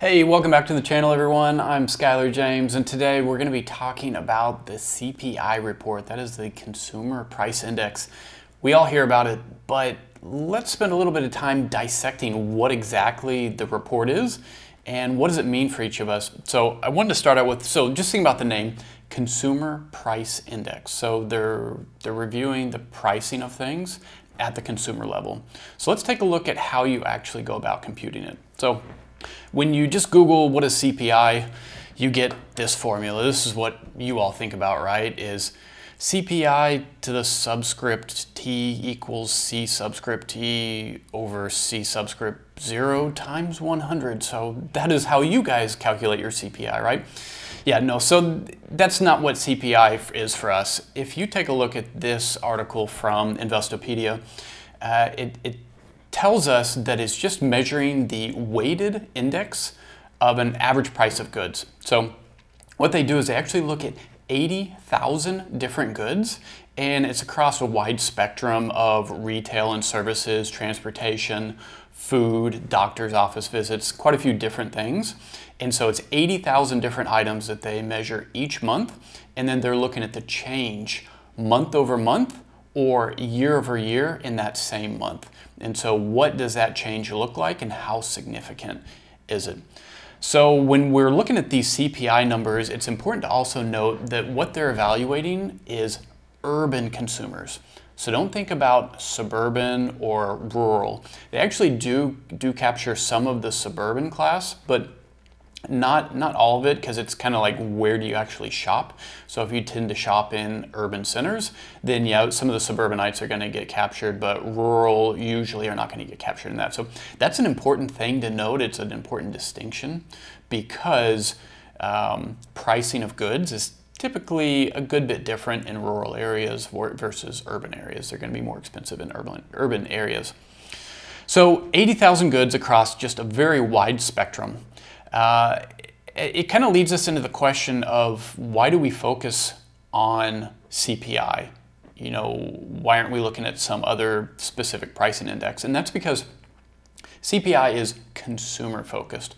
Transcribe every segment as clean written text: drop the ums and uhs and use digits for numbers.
Hey, welcome back to the channel, everyone. I'm Skylar James, and today we're going to be talking about the CPI report. That is the Consumer Price Index. We all hear about it, but let's spend a little bit of time dissecting what exactly the report is and what does it mean for each of us. So I wanted to start out with, just think about the name, Consumer Price Index. So they're reviewing the pricing of things at the consumer level. So let's take a look at how you actually go about computing it. So when you just Google what is CPI, you get this formula. This is what you all think about, right? Is CPI to the subscript T equals C subscript T over C subscript 0 times 100. So that is how you guys calculate your CPI, right? Yeah, no, so that's not what CPI is for us. If you take a look at this article from Investopedia, it tells us that it's just measuring the weighted index of an average price of goods. So what they do is they actually look at 80,000 different goods, and it's across a wide spectrum of retail and services, transportation, food, doctor's office visits, quite a few different things. And so it's 80,000 different items that they measure each month, and then they're looking at the change month over month or year over year in that same month. And so what does that change look like and how significant is it? So when we're looking at these CPI numbers, it's important to also note that what they're evaluating is urban consumers. So don't think about suburban or rural. They actually do capture some of the suburban class, but not all of it, because it's kind of like, where do you actually shop? So if you tend to shop in urban centers, then yeah, some of the suburbanites are going to get captured, but rural usually are not going to get captured in that. So that's an important thing to note. It's an important distinction, because pricing of goods is typically a good bit different in rural areas versus urban areas. They're going to be more expensive in urban areas. So 80,000 goods across just a very wide spectrum. It kind of leads us into the question of, why do we focus on CPI? You know, why aren't we looking at some other specific pricing index? And that's because CPI is consumer focused.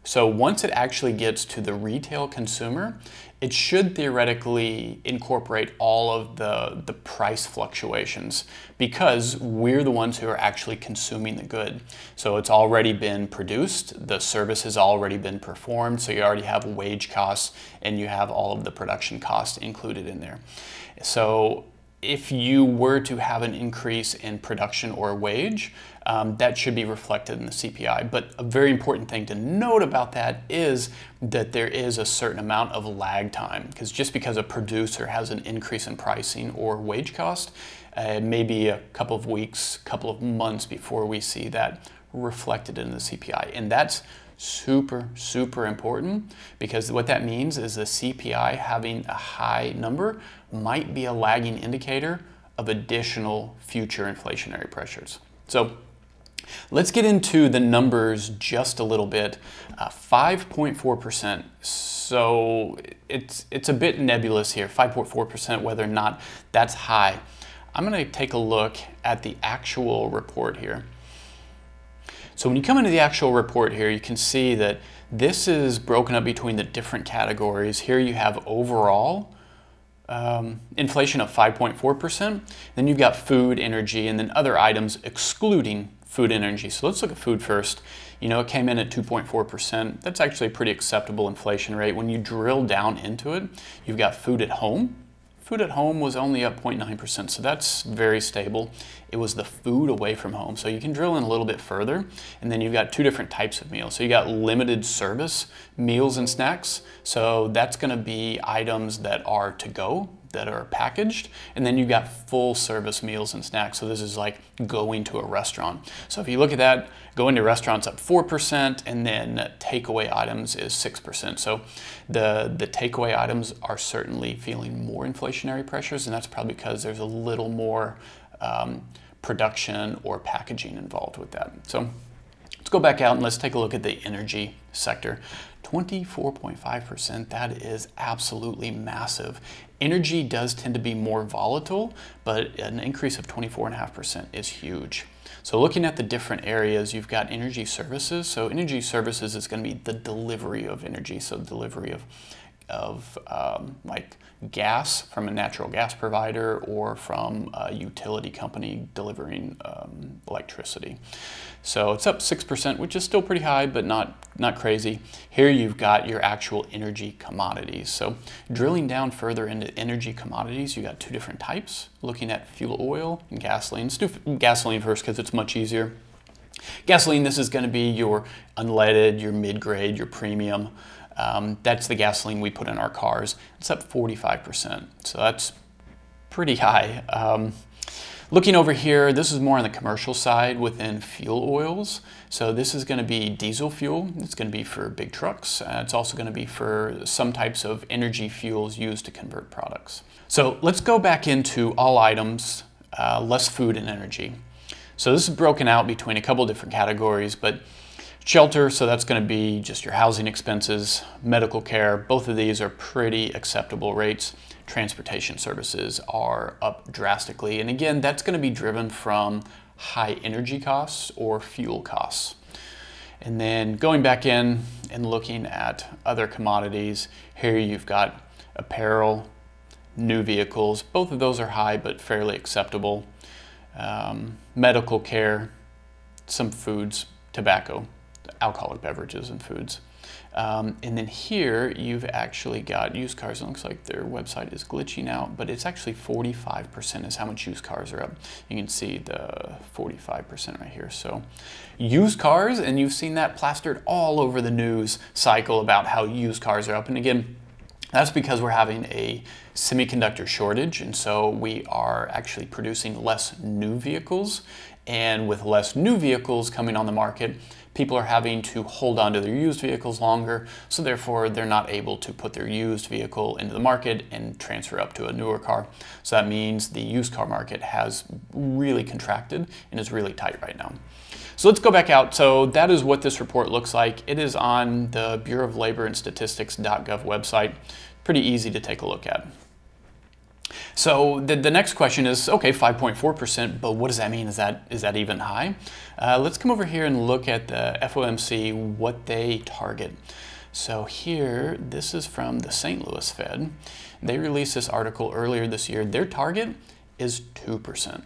So once it actually gets to the retail consumer, it should theoretically incorporate all of the price fluctuations, because we're the ones who are actually consuming the good. So it's already been produced, the service has already been performed, so you already have wage costs and you have all of the production costs included in there. So if you were to have an increase in production or wage, that should be reflected in the CPI. But a very important thing to note about that is that there is a certain amount of lag time, because just because a producer has an increase in pricing or wage cost, maybe a couple of weeks, couple of months before we see that reflected in the CPI. And that's super, super important, because what that means is the CPI having a high number might be a lagging indicator of additional future inflationary pressures. So let's get into the numbers just a little bit. 5.4%. So it's a bit nebulous here, 5.4%, whether or not that's high. I'm going to take a look at the actual report here. So when you come into the actual report here, you can see that this is broken up between the different categories. Here you have overall inflation of 5.4%. Then you've got food, energy, and then other items excluding food and energy. So let's look at food first. You know, it came in at 2.4%. That's actually a pretty acceptable inflation rate. When you drill down into it, you've got food at home. Food at home was only up 0.9%, so that's very stable. It was the food away from home. So you can drill in a little bit further, and then you've got two different types of meals. So you got limited service meals and snacks. So that's gonna be items that are to go, that are packaged, and then you've got full service meals and snacks. So this is like going to a restaurant. So if you look at that, going to restaurants up 4%, and then takeaway items is 6%. So the takeaway items are certainly feeling more inflationary pressures, and that's probably because there's a little more production or packaging involved with that. So let's go back out and let's take a look at the energy sector. 24.5%, that is absolutely massive. Energy does tend to be more volatile, but an increase of 24.5% is huge. So looking at the different areas, you've got energy services. So energy services is going to be the delivery of energy, so delivery of like gas from a natural gas provider or from a utility company delivering electricity. So it's up 6%, which is still pretty high, but not crazy. Here you've got your actual energy commodities. So drilling down further into energy commodities, you got two different types, looking at fuel oil and gasoline. Let's do gasoline first because it's much easier. Gasoline, this is going to be your unleaded, your mid-grade, your premium. That's the gasoline we put in our cars. It's up 45%, so that's pretty high. Looking over here, this is more on the commercial side within fuel oils. So this is going to be diesel fuel. It's going to be for big trucks. It's also going to be for some types of energy fuels used to convert products. So let's go back into all items, less food and energy. So this is broken out between a couple different categories, but shelter, so that's going to be just your housing expenses, medical care, both of these are pretty acceptable rates. Transportation services are up drastically, and again, that's going to be driven from high energy costs or fuel costs. And then going back in and looking at other commodities, here you've got apparel, new vehicles, both of those are high but fairly acceptable. Medical care, some foods, tobacco, alcoholic beverages and foods. And then here you've actually got used cars. It looks like their website is glitching out, but it's actually 45% is how much used cars are up. You can see the 45% right here. So used cars, and you've seen that plastered all over the news cycle about how used cars are up. And again, that's because we're having a semiconductor shortage, and so we are actually producing less new vehicles. And with less new vehicles coming on the market, people are having to hold on to their used vehicles longer, so therefore they're not able to put their used vehicle into the market and transfer up to a newer car. So that means the used car market has really contracted and is really tight right now. So let's go back out. So that is what this report looks like. It is on the Bureau of Labor and Statistics.gov website. Pretty easy to take a look at. So the next question is, okay, 5.4%, but what does that mean? Is that even high? Let's come over here and look at the FOMC, what they target. So here, this is from the St. Louis Fed. They released this article earlier this year. Their target is 2%.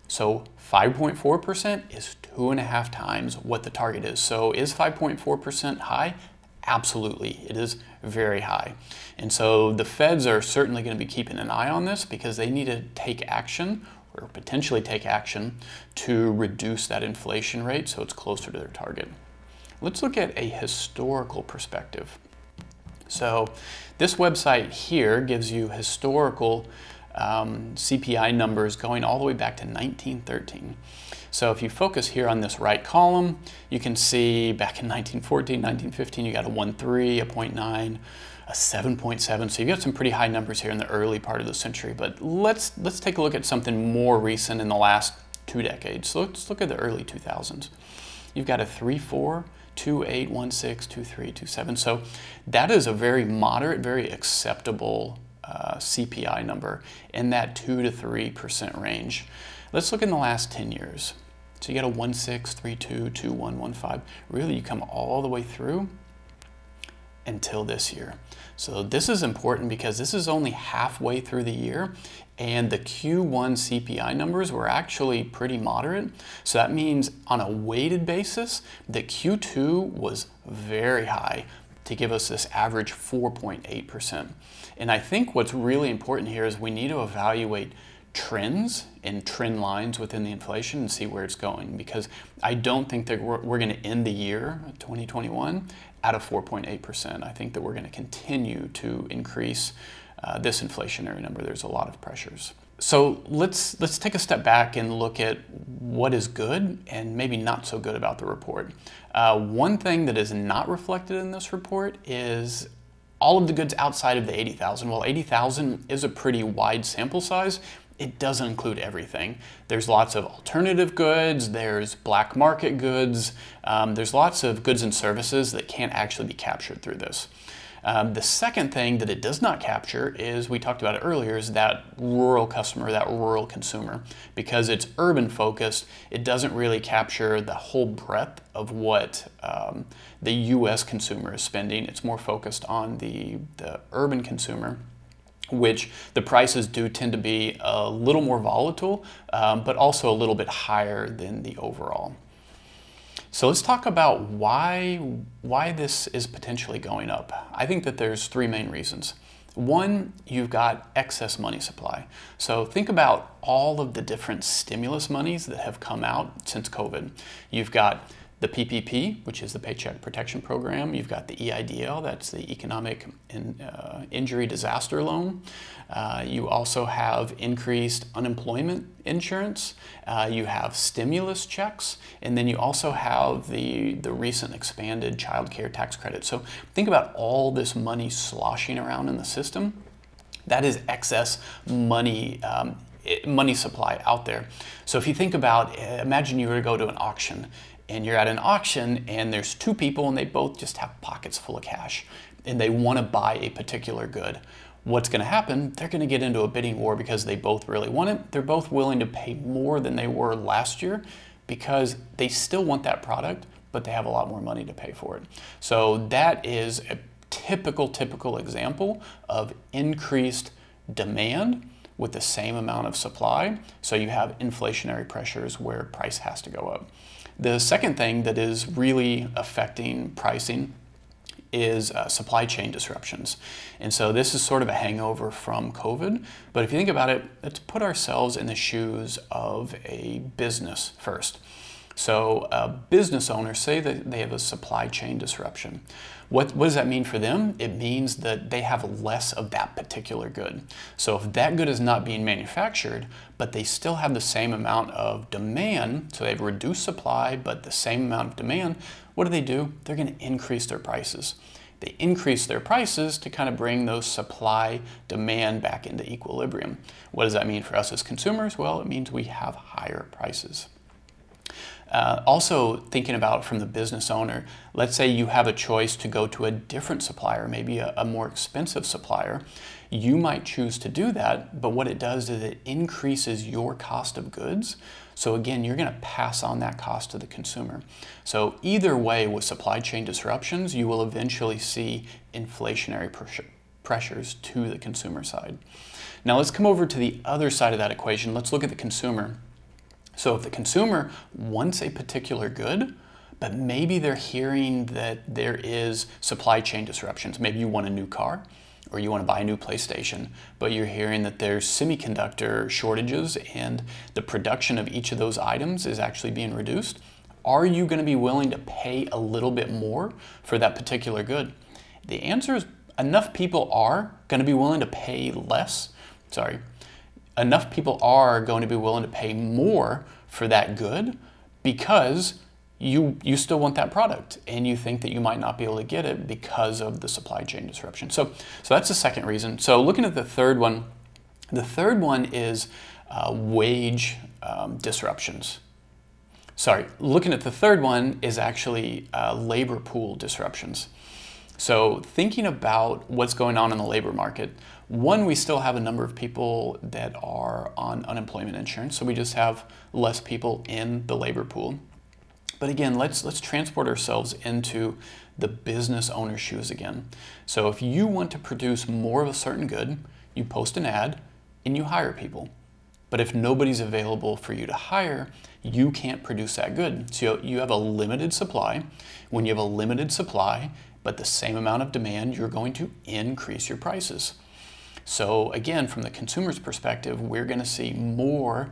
So 5.4% is 2.5 times what the target is. So is 5.4% high? Absolutely, it is very high. And so the feds are certainly going to be keeping an eye on this because they need to take action or potentially take action to reduce that inflation rate so it's closer to their target. Let's look at a historical perspective. So this website here gives you historical CPI numbers going all the way back to 1913. So if you focus here on this right column, you can see back in 1914, 1915, you got a 1.3, a 0.9, a 7.7. So you've got some pretty high numbers here in the early part of the century. But let's take a look at something more recent in the last 2 decades. So let's look at the early 2000s. You've got a 3.4, 2.8, 1.6, 2.3, 2.7. So that is a very moderate, very acceptable CPI number in that 2 to 3% range. Let's look in the last 10 years. So you got a 1.6, 3.2, 2.1, 1.5. Really, you come all the way through until this year. So this is important because this is only halfway through the year, and the Q1 CPI numbers were actually pretty moderate. So that means on a weighted basis, the Q2 was very high to give us this average 4.8%. And I think what's really important here is we need to evaluate trends and trend lines within the inflation and see where it's going, because I don't think that we're going to end the year 2021 at a 4.8%. I think that we're going to continue to increase this inflationary number. There's a lot of pressures. So let's take a step back and look at what is good and maybe not so good about the report. One thing that is not reflected in this report is all of the goods outside of the 80,000. Well, 80,000 is a pretty wide sample size. It doesn't include everything. There's lots of alternative goods, there's black market goods, there's lots of goods and services that can't actually be captured through this. The second thing that it does not capture is, we talked about it earlier, is that rural customer, that rural consumer. Because it's urban focused, it doesn't really capture the whole breadth of what the US consumer is spending. It's more focused on the urban consumer, which the prices do tend to be a little more volatile, but also a little bit higher than the overall. So let's talk about why this is potentially going up. I think that there's three main reasons. One, you've got excess money supply. So think about all of the different stimulus monies that have come out since COVID. You've got the PPP, which is the Paycheck Protection Program. You've got the EIDL, that's the Economic Injury Disaster Loan. You also have increased unemployment insurance. You have stimulus checks, and then you also have the recent expanded child care tax credit. So think about all this money sloshing around in the system. That is excess money money supply out there. So if you think about, imagine you were to go to an auction, and you're at an auction and there's two people and they both just have pockets full of cash and they want to buy a particular good. What's going to happen? They're going to get into a bidding war because they both really want it. They're both willing to pay more than they were last year because they still want that product, but they have a lot more money to pay for it. So that is a typical example of increased demand with the same amount of supply. So you have inflationary pressures where price has to go up. The second thing that is really affecting pricing is supply chain disruptions. And so this is sort of a hangover from COVID. But if you think about it, let's put ourselves in the shoes of a business first. So a business owner, say that they have a supply chain disruption. What does that mean for them? It means that they have less of that particular good. So if that good is not being manufactured, but they still have the same amount of demand, so they've reduced supply, but the same amount of demand, what do? They're going to increase their prices. They increase their prices to kind of bring those supply demand back into equilibrium. What does that mean for us as consumers? Well, it means we have higher prices. Also thinking about from the business owner, let's say you have a choice to go to a different supplier, maybe a more expensive supplier. You might choose to do that, but what it does is it increases your cost of goods. So again, you're going to pass on that cost to the consumer. So either way, with supply chain disruptions, you will eventually see inflationary pressures to the consumer side. Now let's come over to the other side of that equation. Let's look at the consumer. So if the consumer wants a particular good, but maybe they're hearing that there is supply chain disruptions. Maybe you want a new car or you want to buy a new PlayStation, but you're hearing that there's semiconductor shortages and the production of each of those items is actually being reduced. Are you going to be willing to pay a little bit more for that particular good? The answer is enough people are going to be willing to pay less. Enough people are going to be willing to pay more for that good because you still want that product and you think that you might not be able to get it because of the supply chain disruption. So that's the second reason. So looking at the third one is wage disruptions. Looking at the third one is actually labor pool disruptions. So thinking about what's going on in the labor market, one, we still have a number of people that are on unemployment insurance, so we just have less people in the labor pool. But again, let's transport ourselves into the business owner's shoes again. So if you want to produce more of a certain good, you post an ad and you hire people. But if nobody's available for you to hire, you can't produce that good. So you have a limited supply. When you have a limited supply, but the same amount of demand, you're going to increase your prices. So again, from the consumer's perspective, we're going to see more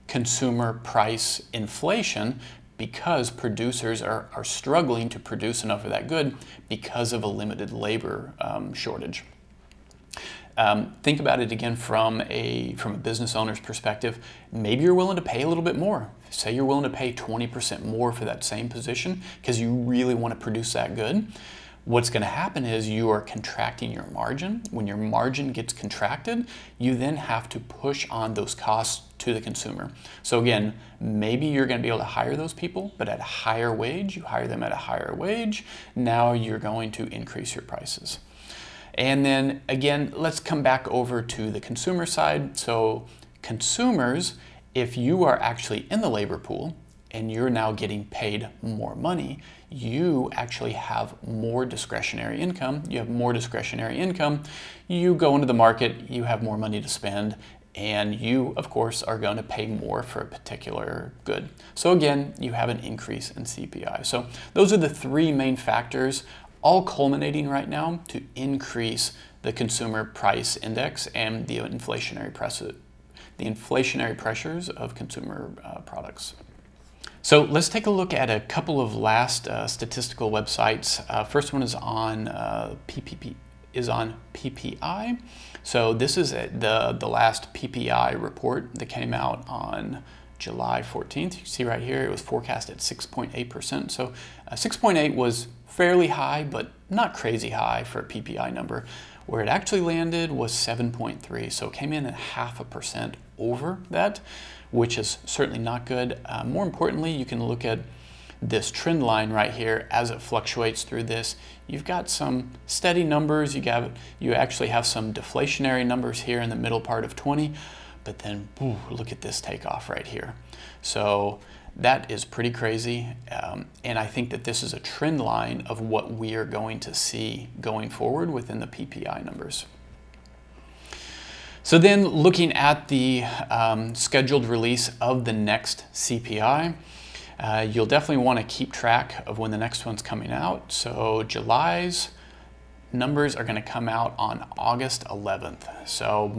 consumer price inflation because producers are struggling to produce enough of that good because of a limited labor shortage. Think about it again from a business owner's perspective. Maybe you're willing to pay a little bit more. Say you're willing to pay 20% more for that same position because you really want to produce that good. What's going to happen is you are contracting your margin. When your margin gets contracted, you then have to push on those costs to the consumer. So again, maybe you're going to be able to hire those people, but at a higher wage. You hire them at a higher wage. Now you're going to increase your prices. And then again, let's come back over to the consumer side. So consumers, if you are actually in the labor pool and you're now getting paid more money, you actually have more discretionary income. You have more discretionary income. You go into the market, you have more money to spend, and you, of course, are going to pay more for a particular good. So again, you have an increase in CPI. So those are the three main factors, all culminating right now to increase the consumer price index and the inflationary pressures of consumer products. So let's take a look at a couple of last statistical websites. First one is on PPI. So this is the last PPI report that came out on July 14th. You can see right here it was forecast at 6.8%. So 6.8 was fairly high, but not crazy high for a PPI number. Where it actually landed was 7.3, so it came in at 0.5% over that, which is certainly not good. More importantly, you can look at this trend line right here as it fluctuates through this. You've got some steady numbers. You actually have some deflationary numbers here in the middle part of 20, but then look at this takeoff right here. So that is pretty crazy, and I think that this is a trend line of what we are going to see going forward within the PPI numbers. So then looking at the scheduled release of the next CPI, you'll definitely want to keep track of when the next one's coming out. So July's numbers are going to come out on August 11th. So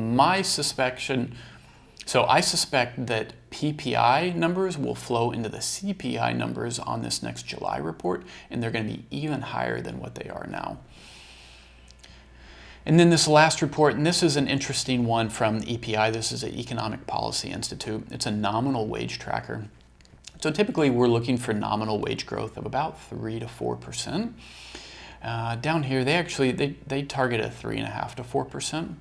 I suspect that PPI numbers will flow into the CPI numbers on this next July report, and they're going to be even higher than what they are now. And then this last report, and this is an interesting one from the EPI. This is the Economic Policy Institute. It's a nominal wage tracker. So typically we're looking for nominal wage growth of about 3 to 4%. Down here, they target a 3.5 to 4%.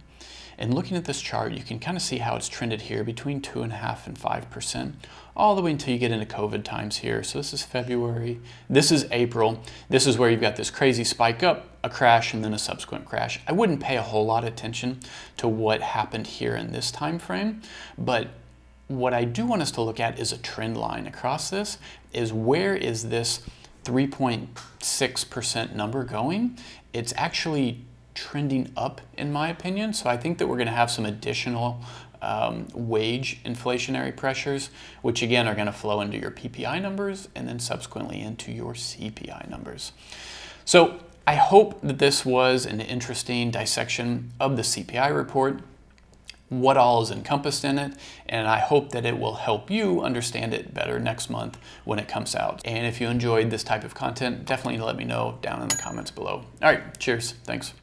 And looking at this chart, you can kind of see how it's trended here between 2.5 and 5%, all the way until you get into COVID times here. So this is February, this is April. This is where you've got this crazy spike up, a crash, and then a subsequent crash. I wouldn't pay a whole lot of attention to what happened here in this time frame, but what I do want us to look at is a trend line across this, is where is this 3.6% number going? It's actually trending up, in my opinion. So I think that we're going to have some additional wage inflationary pressures, which again are going to flow into your PPI numbers and then subsequently into your CPI numbers. So I hope that this was an interesting dissection of the CPI report, what all is encompassed in it, and I hope that it will help you understand it better next month when it comes out. And if you enjoyed this type of content, definitely let me know down in the comments below. All right, cheers, thanks.